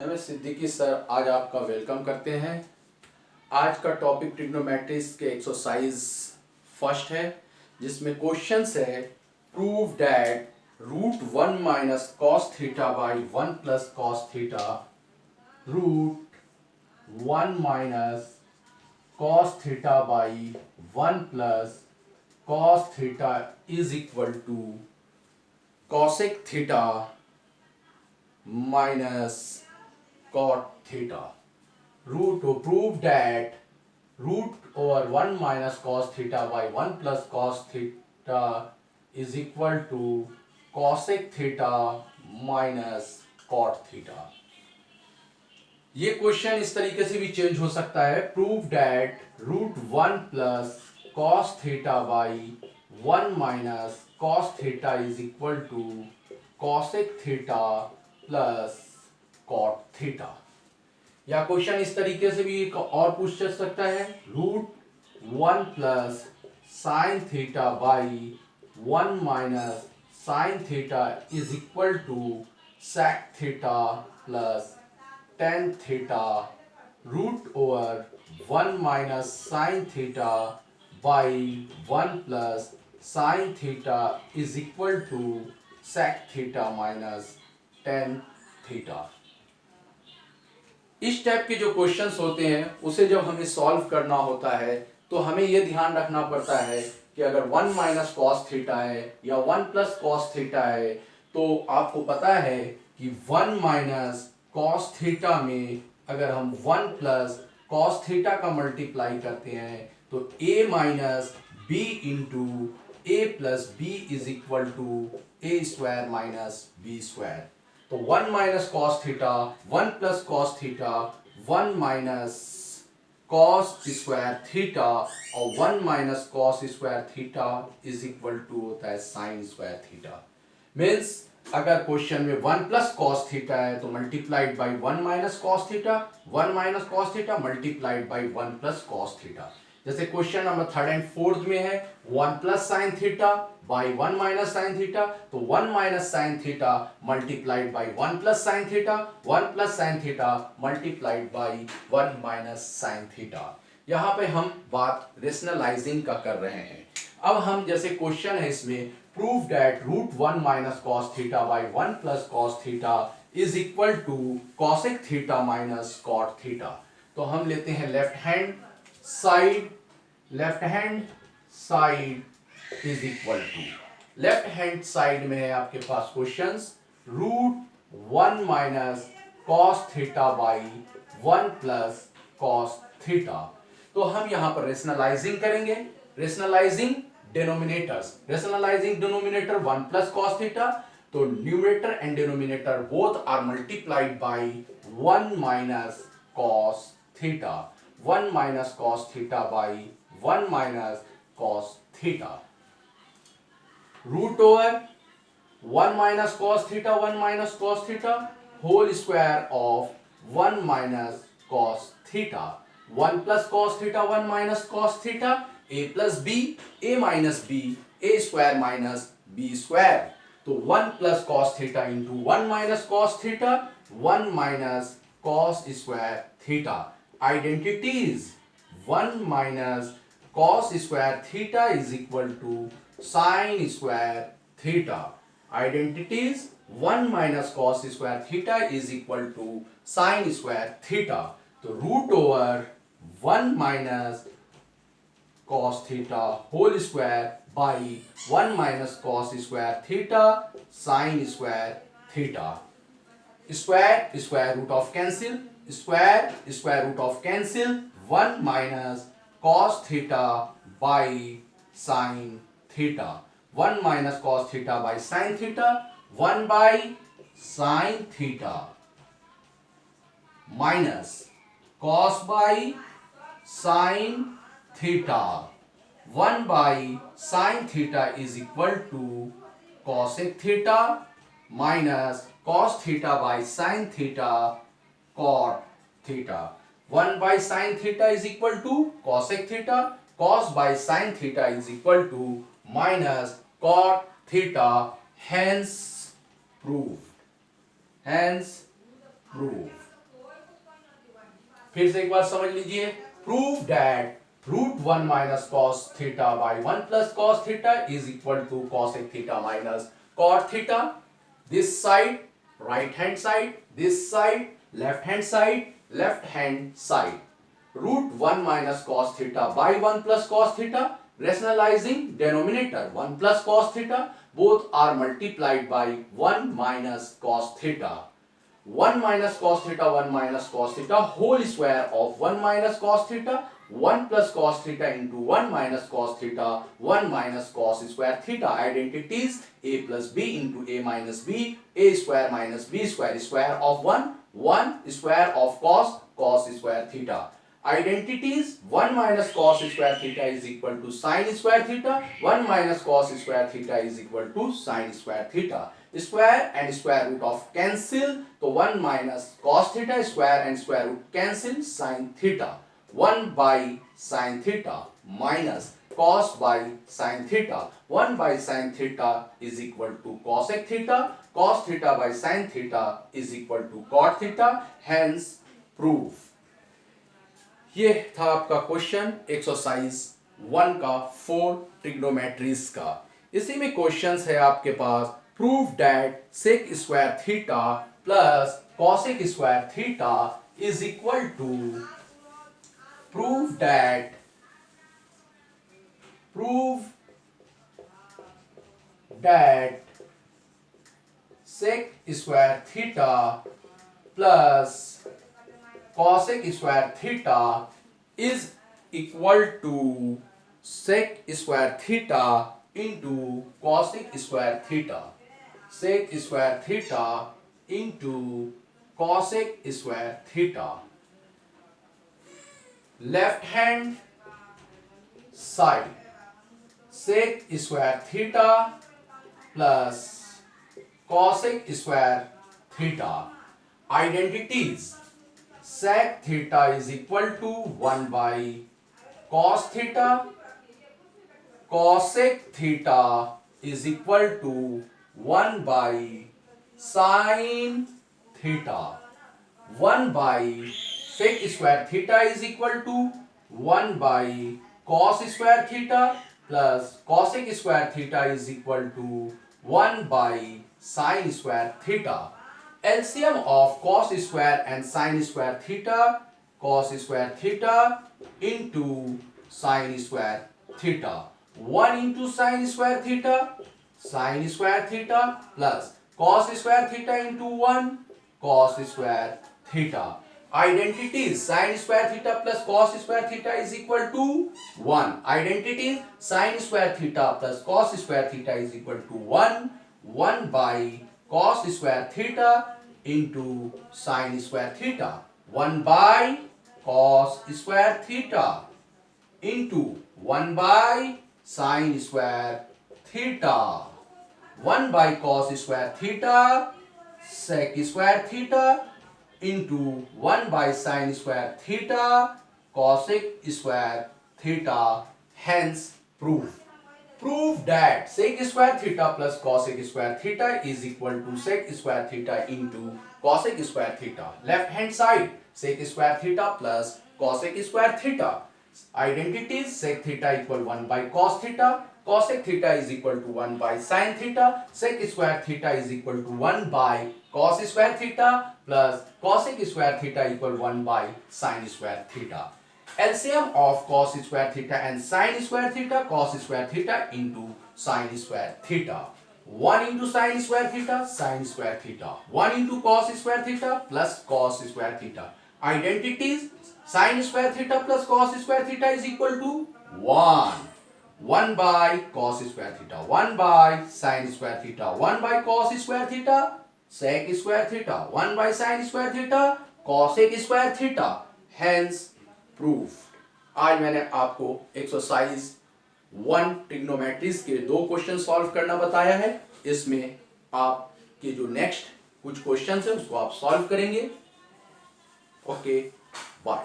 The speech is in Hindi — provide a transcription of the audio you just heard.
एमएस सिद्दीकी सर आज आपका वेलकम करते हैं। आज का टॉपिक ट्रिग्नोमेट्रिक्स के एक्सरसाइज फर्स्ट है, जिसमें क्वेश्चंस है prove that root 1 minus cos theta by 1 plus cos theta, root 1 minus cos theta by 1 plus cos theta is equal to cosec theta minus cot theta. Root to prove that root over 1 minus cos theta by 1 plus cos theta is equal to cosec theta minus cot theta. ये क्वेश्चन इस तरीके से भी चेंज हो सकता है, prove that root 1 plus cos theta by 1 minus cos theta is equal to cosec theta plus cot theta. या क्वेश्चन इस तरीके से भी और पूछ सकता है, root 1 plus sine theta by 1 minus sine theta is equal to sec theta plus tan theta, root over 1 minus sine theta by 1 plus sine theta is equal to sec theta minus tan theta. इस टाइप के जो क्वेश्चंस होते हैं उसे जब हमें सॉल्व करना होता है तो हमें यह ध्यान रखना पड़ता है कि अगर 1 माइनस कॉस थीटा है या 1 प्लस कॉस थीटा है, तो आपको पता है कि 1 माइनस कॉस थीटा में अगर हम 1 प्लस कॉस थीटा का मल्टीप्लाई करते हैं तो a minus B into A plus B is equal to A square minus B square. तो 1 minus cos theta 1 plus cos theta 1 minus cos square theta और 1 minus cos square theta is equal to होता है साइन स्क्वायर थीटा। मीन्स अगर क्वेश्चन में 1 प्लस कॉस थीटा है तो multiplied by 1 minus cos theta, 1 minus cos theta multiplied by 1 plus cos theta. जैसे question number 3rd and 4th में है 1 plus sine theta by 1 minus sine theta, तो 1 minus sine theta multiplied by 1 plus sine theta, 1 plus sine theta multiplied by 1 minus sine theta. यहाँ पे हम बात रेशनलाइजिंग का कर रहे हैं। अब हम जैसे क्वेश्चन है इसमें prove that root 1 minus cos theta by 1 plus cos theta is equal to cosec theta minus cot theta. तो हम लेते हैं left hand side is equal to, left hand side में है आपके पास questions root 1 minus cos theta by 1 plus cos theta. तो हम यहां पर रेशनलाइजिंग करेंगे, rationalising denominator 1 plus cos theta, तो numerator and denominator both are multiplied by 1 minus cos theta, 1 minus cos theta by 1 minus cos theta, root over 1 minus cos theta 1 minus cos theta whole square of 1 minus cos theta, 1 plus cos theta 1 minus cos theta, a plus B A minus B A square minus B square. तो 1 plus cos theta into 1 minus cos theta 1 minus cos square theta. Identities 1 minus cos square theta is equal to sine square theta. Identities 1 minus cos square theta is equal to sine square theta. तो root over 1 minus cos theta whole square by 1 minus cos square theta sine square theta. Square square root of cancel, square square root of cancel, 1 minus cos theta by sine theta, 1 minus cos theta by sine theta, 1 by sine theta minus cos by sine theta, 1 by sine theta is equal to cosec theta minus cos theta by sine theta cot theta, 1 by sine theta is equal to cosec theta, cos by sin theta is equal to minus cot theta, hence proved, फिर से एक बार समझ लीजिए, prove that √1 minus cos theta by 1 plus cos theta is equal to cosec theta minus cot theta. This side right hand side, this side left hand side, left hand side. √1 minus cos theta by 1 plus cos theta, rationalizing denominator 1 plus cos theta, both are multiplied by 1 minus cos theta. 1 minus cos theta, 1 minus cos theta, whole square of 1 minus cos theta, 1 plus cos theta into 1 minus cos theta, 1 minus cos square theta. Identities a plus b into a minus b, a square minus b square, square of 1, 1 square of cos square theta. Identities 1 minus cos square theta is equal to sin square theta, 1 minus cos square theta is equal to sin square theta. Square and square root of cancel, so 1 minus cos theta square and square root cancel sin theta. 1 by sin theta minus cos by sin theta. 1 by sin theta is equal to cosec theta. Cos theta by sin theta is equal to cot theta. Hence proof. ये था आपका क्वेश्चन एक्सरसाइज 1 का 4 ट्रिग्नोमेट्रीज का. इसी में क्वेश्चंस है आपके पास, prove that sec square theta plus cosec square theta is equal to, prove that sec square theta plus cosec square theta is equal to sec square theta into cosec square theta. Sec square theta into cosec square theta. Left hand side sec square theta plus cosec square theta. Identities sec theta is equal to 1 by cos theta, cosec theta is equal to 1 by sin theta. 1 by sec square theta is equal to 1 by cos square theta plus cosec square theta is equal to 1 by sin square theta. LCM of cos square and sin square theta, cos square theta into sin square theta. 1 into sin square theta, sin square theta plus cos square theta into 1, cos square theta. Identities sin square theta plus cos square theta is equal to 1. Identities sin square theta plus cos square theta is equal to 1. 1 by cos square theta into sin square theta. 1 by cos square theta into 1 by sin square theta. 1 by cos square theta sec square theta into 1 by sin square theta cosec square theta. Hence proof. Prove that sec square theta plus cosec square theta is equal to sec square theta into cosec square theta. Left hand side sec square theta plus cosec square theta. Identities sec theta equal 1 by cos theta, cosec theta is equal to 1 by sin theta, sec square theta is equal to 1 by cos square theta plus cosec square theta equal 1 by sin square theta. LCM of cos square theta and sin square theta, cos square theta into sin square theta. 1 into sin square theta, sin square theta. 1 into cos square theta plus cos square theta. Identities sin square theta plus cos square theta is equal to 1. 1 by cos square theta, 1 by sin square theta, 1 by cos square theta, sec square theta, 1 by sin square theta, cosec square theta. Hence proof. आज मैंने आपको एक्सरसाइज 1 ट्रिग्नोमेट्रीज के 2 क्वेश्चन सॉल्व करना बताया है. इसमें आपके जो नेक्स्ट कुछ क्वेश्चंस है उसको आप सॉल्व करेंगे. Okay, bye.